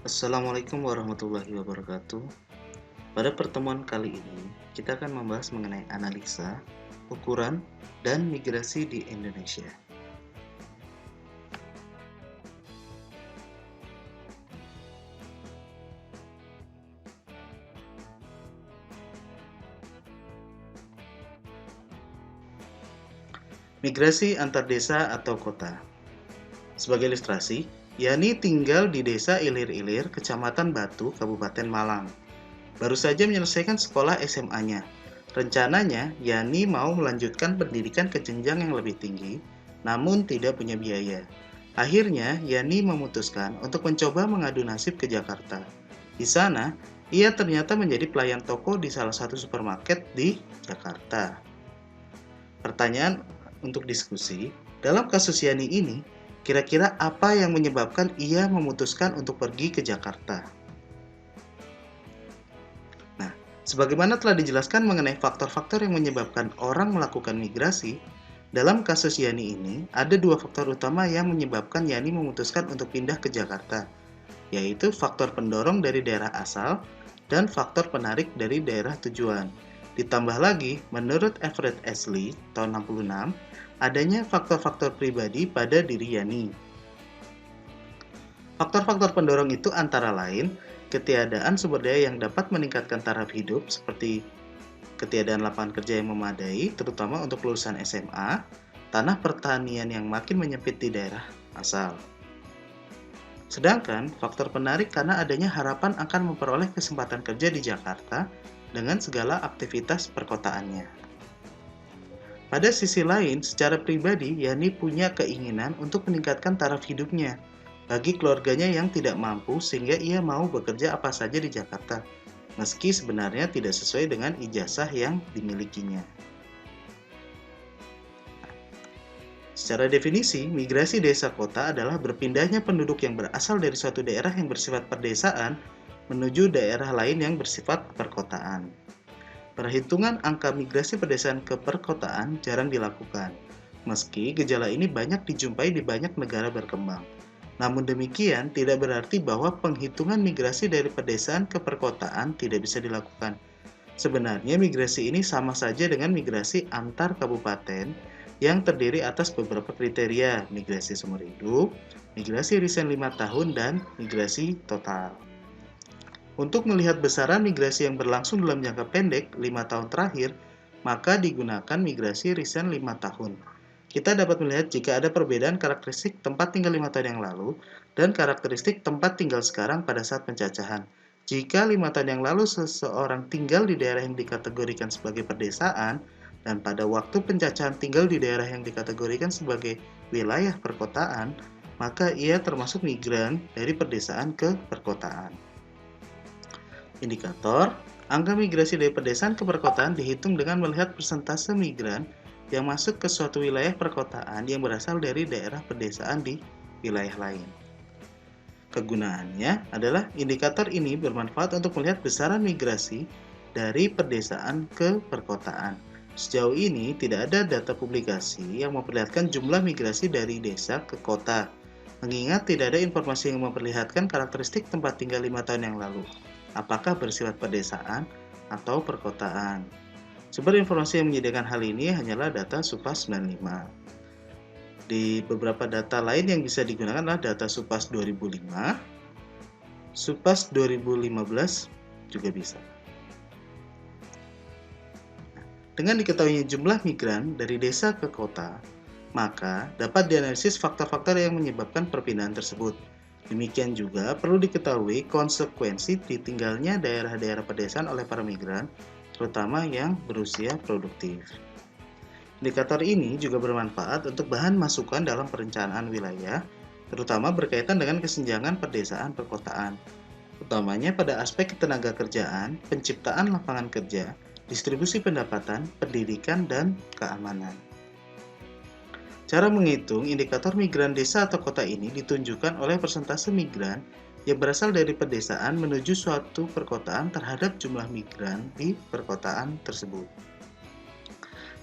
Assalamualaikum warahmatullahi wabarakatuh. Pada pertemuan kali ini, kita akan membahas mengenai analisa, ukuran, dan migrasi di Indonesia. Migrasi antar desa atau kota. Sebagai ilustrasi, Yani tinggal di desa Ilir-Ilir, Kecamatan Batu, Kabupaten Malang. Baru saja menyelesaikan sekolah SMA-nya. Rencananya, Yani mau melanjutkan pendidikan ke jenjang yang lebih tinggi, namun tidak punya biaya. Akhirnya, Yani memutuskan untuk mencoba mengadu nasib ke Jakarta. Di sana, ia ternyata menjadi pelayan toko di salah satu supermarket di Jakarta. Pertanyaan untuk diskusi, dalam kasus Yani ini, kira-kira apa yang menyebabkan ia memutuskan untuk pergi ke Jakarta? Nah, sebagaimana telah dijelaskan mengenai faktor-faktor yang menyebabkan orang melakukan migrasi, dalam kasus Yani ini, ada dua faktor utama yang menyebabkan Yani memutuskan untuk pindah ke Jakarta, yaitu faktor pendorong dari daerah asal dan faktor penarik dari daerah tujuan. Ditambah lagi, menurut Everett Ashley tahun 66, adanya faktor-faktor pribadi pada diri Yani. Faktor-faktor pendorong itu antara lain ketiadaan sumber daya yang dapat meningkatkan taraf hidup seperti ketiadaan lapangan kerja yang memadai, terutama untuk lulusan SMA, tanah pertanian yang makin menyempit di daerah asal. Sedangkan faktor penarik karena adanya harapan akan memperoleh kesempatan kerja di Jakarta dengan segala aktivitas perkotaannya. Pada sisi lain, secara pribadi, Yani punya keinginan untuk meningkatkan taraf hidupnya bagi keluarganya yang tidak mampu sehingga ia mau bekerja apa saja di Jakarta, meski sebenarnya tidak sesuai dengan ijazah yang dimilikinya. Secara definisi, migrasi desa kota adalah berpindahnya penduduk yang berasal dari suatu daerah yang bersifat perdesaan menuju daerah lain yang bersifat perkotaan. Perhitungan angka migrasi pedesaan ke perkotaan jarang dilakukan, meski gejala ini banyak dijumpai di banyak negara berkembang. Namun demikian, tidak berarti bahwa penghitungan migrasi dari pedesaan ke perkotaan tidak bisa dilakukan. Sebenarnya migrasi ini sama saja dengan migrasi antar kabupaten yang terdiri atas beberapa kriteria, migrasi seumur hidup, migrasi resign 5 tahun, dan migrasi total. Untuk melihat besaran migrasi yang berlangsung dalam jangka pendek 5 tahun terakhir, maka digunakan migrasi resign 5 tahun. Kita dapat melihat jika ada perbedaan karakteristik tempat tinggal 5 tahun yang lalu dan karakteristik tempat tinggal sekarang pada saat pencacahan. Jika 5 tahun yang lalu seseorang tinggal di daerah yang dikategorikan sebagai pedesaan, dan pada waktu pencacahan tinggal di daerah yang dikategorikan sebagai wilayah perkotaan, maka ia termasuk migran dari pedesaan ke perkotaan. Indikator, angka migrasi dari pedesaan ke perkotaan dihitung dengan melihat persentase migran yang masuk ke suatu wilayah perkotaan yang berasal dari daerah pedesaan di wilayah lain. Kegunaannya adalah indikator ini bermanfaat untuk melihat besaran migrasi dari pedesaan ke perkotaan. Sejauh ini tidak ada data publikasi yang memperlihatkan jumlah migrasi dari desa ke kota, mengingat tidak ada informasi yang memperlihatkan karakteristik tempat tinggal 5 tahun yang lalu, apakah bersifat pedesaan atau perkotaan. Sumber informasi yang menyediakan hal ini hanyalah data Supas 95. Di beberapa data lain yang bisa digunakan adalah data Supas 2005, Supas 2015 juga bisa. Dengan diketahuinya jumlah migran dari desa ke kota, maka dapat dianalisis faktor-faktor yang menyebabkan perpindahan tersebut. Demikian juga perlu diketahui konsekuensi ditinggalnya daerah-daerah pedesaan oleh para migran, terutama yang berusia produktif. Indikator ini juga bermanfaat untuk bahan masukan dalam perencanaan wilayah, terutama berkaitan dengan kesenjangan pedesaan perkotaan, utamanya pada aspek ketenaga kerjaan, penciptaan lapangan kerja, distribusi pendapatan, pendidikan, dan keamanan. Cara menghitung indikator migran desa atau kota ini ditunjukkan oleh persentase migran yang berasal dari pedesaan menuju suatu perkotaan terhadap jumlah migran di perkotaan tersebut.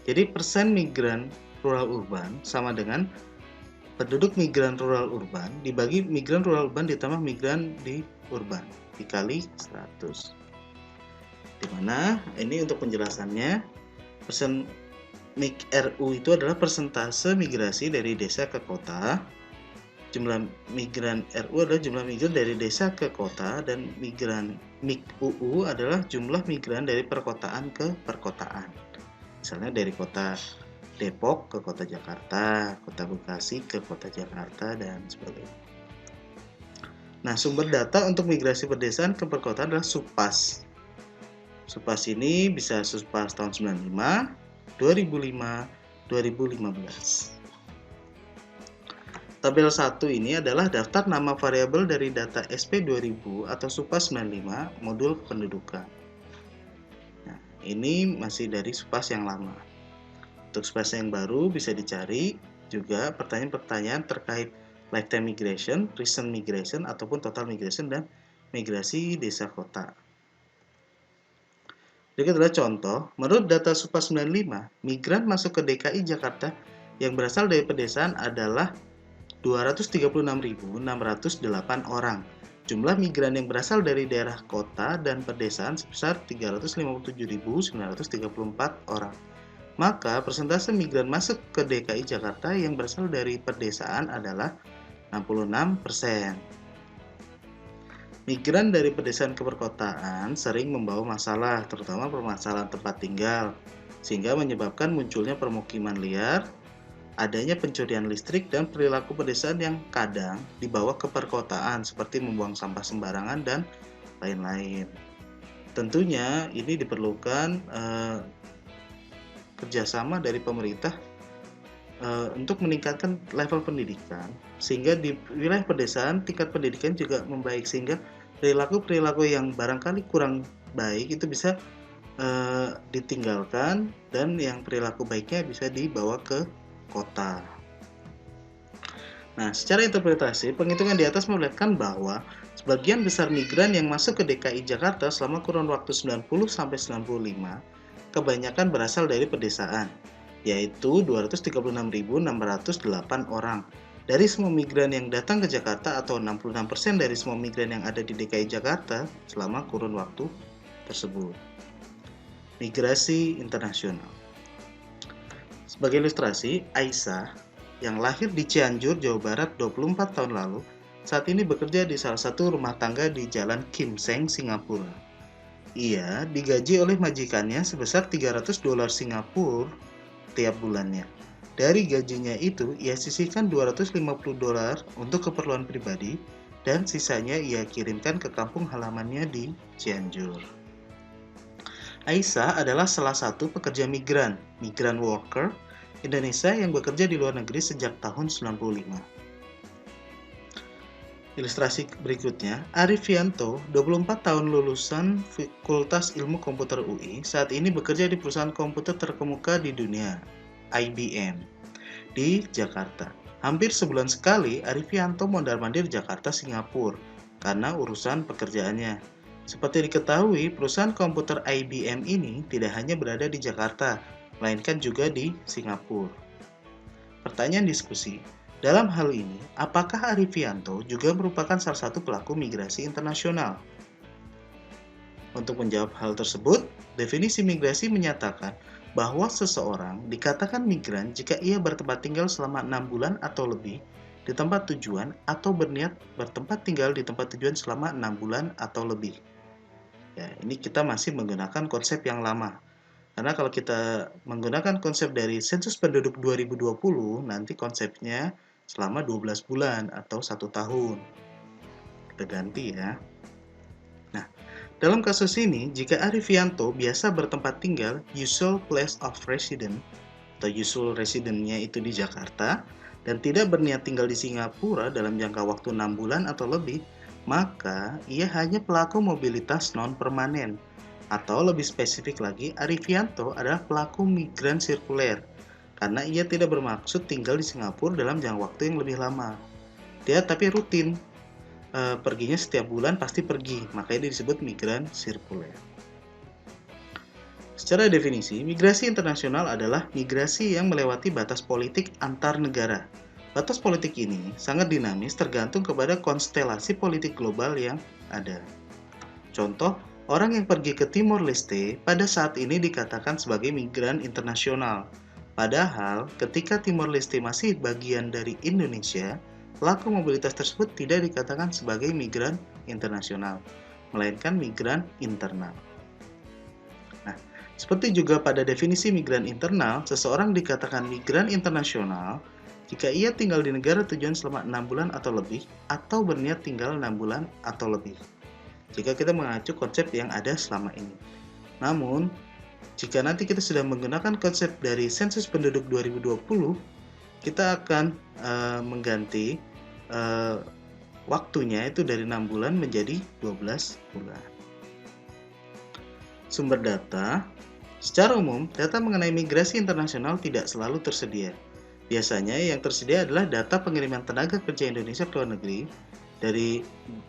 Jadi persen migran rural urban sama dengan penduduk migran rural urban dibagi migran rural urban ditambah migran di urban dikali 100. Dimana ini untuk penjelasannya, persen RU itu adalah persentase migrasi dari desa ke kota. Jumlah migran RU adalah jumlah migran dari desa ke kota, dan migran MIG-UU adalah jumlah migran dari perkotaan ke perkotaan. Misalnya dari kota Depok ke kota Jakarta, kota Bekasi ke kota Jakarta, dan sebagainya. Nah, sumber data untuk migrasi pedesaan ke perkotaan adalah SUPAS. SUPAS ini bisa SUPAS tahun 95, 2005, 2015. Tabel 1 ini adalah daftar nama variabel dari data SP2000 atau SUPAS 95 modul pendudukan. Nah, ini masih dari SUPAS yang lama. Untuk SUPAS yang baru bisa dicari juga pertanyaan-pertanyaan terkait lifetime migration, recent migration, ataupun total migration dan migrasi desa kota. Berikut adalah contoh, menurut data SUPAS 95, migran masuk ke DKI Jakarta yang berasal dari pedesaan adalah 236.608 orang. Jumlah migran yang berasal dari daerah kota dan pedesaan sebesar 357.934 orang. Maka persentase migran masuk ke DKI Jakarta yang berasal dari pedesaan adalah 66%. Migran dari pedesaan ke perkotaan sering membawa masalah, terutama permasalahan tempat tinggal, sehingga menyebabkan munculnya permukiman liar, adanya pencurian listrik, dan perilaku pedesaan yang kadang dibawa ke perkotaan, seperti membuang sampah sembarangan dan lain-lain. Tentunya ini diperlukan kerjasama dari pemerintah untuk meningkatkan level pendidikan, sehingga di wilayah pedesaan tingkat pendidikan juga membaik, sehingga perilaku-perilaku yang barangkali kurang baik itu bisa ditinggalkan, dan yang perilaku baiknya bisa dibawa ke kota. Nah, secara interpretasi, penghitungan di atas memperlihatkan bahwa sebagian besar migran yang masuk ke DKI Jakarta selama kurun waktu 90-95 kebanyakan berasal dari pedesaan, yaitu 236.608 orang. Dari semua migran yang datang ke Jakarta, atau 66% dari semua migran yang ada di DKI Jakarta selama kurun waktu tersebut. Migrasi internasional. Sebagai ilustrasi, Aisyah yang lahir di Cianjur, Jawa Barat 24 tahun lalu, saat ini bekerja di salah satu rumah tangga di Jalan Kim Seng, Singapura. Ia digaji oleh majikannya sebesar $300 Singapura tiap bulannya. Dari gajinya itu, ia sisihkan $250 untuk keperluan pribadi, dan sisanya ia kirimkan ke kampung halamannya di Cianjur. Aisyah adalah salah satu pekerja migran worker Indonesia yang bekerja di luar negeri sejak tahun 95. Ilustrasi berikutnya, Arifianto, 24 tahun lulusan Fakultas Ilmu Komputer UI, saat ini bekerja di perusahaan komputer terkemuka di dunia, IBM, di Jakarta. Hampir sebulan sekali, Arifianto mondar-mandir Jakarta, Singapura, karena urusan pekerjaannya. Seperti diketahui, perusahaan komputer IBM ini tidak hanya berada di Jakarta, melainkan juga di Singapura. Pertanyaan diskusi. Dalam hal ini, apakah Arifianto juga merupakan salah satu pelaku migrasi internasional? Untuk menjawab hal tersebut, definisi migrasi menyatakan bahwa seseorang dikatakan migran jika ia bertempat tinggal selama 6 bulan atau lebih di tempat tujuan, atau berniat bertempat tinggal di tempat tujuan selama 6 bulan atau lebih. Ya, ini kita masih menggunakan konsep yang lama. Karena kalau kita menggunakan konsep dari sensus penduduk 2020, nanti konsepnya selama 12 bulan atau 1 tahun. Kita ganti ya. Nah, dalam kasus ini, jika Arifianto biasa bertempat tinggal, usual place of residence, atau usual residence-nya itu di Jakarta, dan tidak berniat tinggal di Singapura dalam jangka waktu 6 bulan atau lebih, maka ia hanya pelaku mobilitas non-permanen. Atau lebih spesifik lagi, Arifianto adalah pelaku migran sirkuler, karena ia tidak bermaksud tinggal di Singapura dalam jangka waktu yang lebih lama. Dia tapi rutin, perginya setiap bulan pasti pergi, makanya dia disebut migran sirkuler. Secara definisi, migrasi internasional adalah migrasi yang melewati batas politik antar negara, Batas politik ini sangat dinamis tergantung kepada konstelasi politik global yang ada. Contoh, orang yang pergi ke Timor Leste pada saat ini dikatakan sebagai migran internasional. Padahal, ketika Timor Leste masih bagian dari Indonesia, pelaku mobilitas tersebut tidak dikatakan sebagai migran internasional, melainkan migran internal. Nah, seperti juga pada definisi migran internal, seseorang dikatakan migran internasional jika ia tinggal di negara tujuan selama 6 bulan atau lebih, atau berniat tinggal 6 bulan atau lebih, jika kita mengacu konsep yang ada selama ini. Namun, jika nanti kita sudah menggunakan konsep dari sensus penduduk 2020, kita akan mengganti waktunya itu dari 6 bulan menjadi 12 bulan. Sumber data. Secara umum, data mengenai migrasi internasional tidak selalu tersedia. Biasanya yang tersedia adalah data pengiriman tenaga kerja Indonesia ke luar negeri dari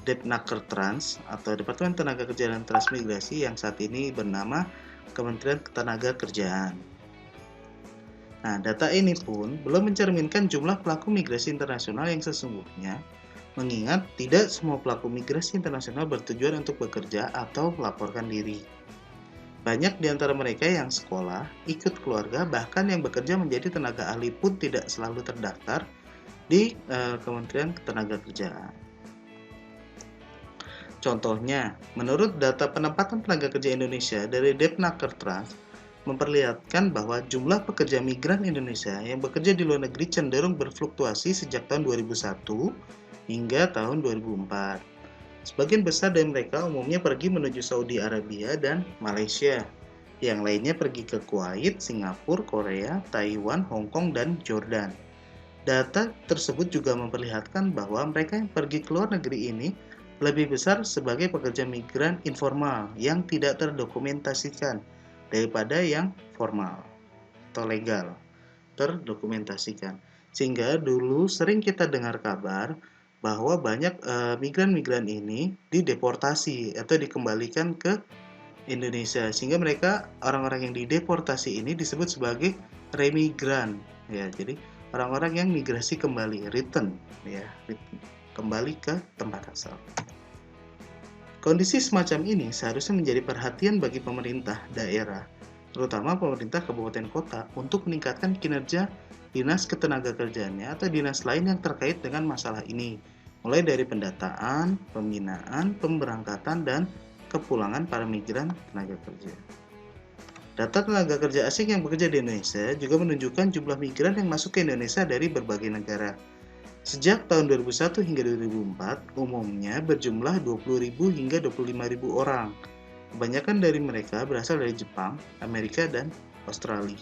Depnakertrans atau Departemen Tenaga Kerja dan Transmigrasi yang saat ini bernama Kementerian Ketenagakerjaan. Nah, data ini pun belum mencerminkan jumlah pelaku migrasi internasional yang sesungguhnya, mengingat tidak semua pelaku migrasi internasional bertujuan untuk bekerja atau melaporkan diri. Banyak di antara mereka yang sekolah, ikut keluarga, bahkan yang bekerja menjadi tenaga ahli pun tidak selalu terdaftar di Kementerian Ketenagakerjaan. Contohnya, menurut data penempatan tenaga kerja Indonesia dari Depnakertrans, memperlihatkan bahwa jumlah pekerja migran Indonesia yang bekerja di luar negeri cenderung berfluktuasi sejak tahun 2001 hingga tahun 2004. Sebagian besar dari mereka umumnya pergi menuju Saudi Arabia dan Malaysia. Yang lainnya pergi ke Kuwait, Singapura, Korea, Taiwan, Hong Kong, dan Jordan. Data tersebut juga memperlihatkan bahwa mereka yang pergi ke luar negeri ini lebih besar sebagai pekerja migran informal yang tidak terdokumentasikan daripada yang formal atau legal terdokumentasikan. Sehingga dulu sering kita dengar kabar bahwa banyak migran-migran ini dideportasi atau dikembalikan ke Indonesia, sehingga mereka orang-orang yang dideportasi ini disebut sebagai remigran, ya. Jadi orang-orang yang migrasi kembali, return, ya, kembali ke tempat asal. Kondisi semacam ini seharusnya menjadi perhatian bagi pemerintah daerah, terutama pemerintah kabupaten kota, untuk meningkatkan kinerja dinas ketenagakerjaannya atau dinas lain yang terkait dengan masalah ini, mulai dari pendataan, pembinaan, pemberangkatan, dan kepulangan para migran tenaga kerja. Data tenaga kerja asing yang bekerja di Indonesia juga menunjukkan jumlah migran yang masuk ke Indonesia dari berbagai negara. Sejak tahun 2001 hingga 2004, umumnya berjumlah 20.000 hingga 25.000 orang. Kebanyakan dari mereka berasal dari Jepang, Amerika, dan Australia.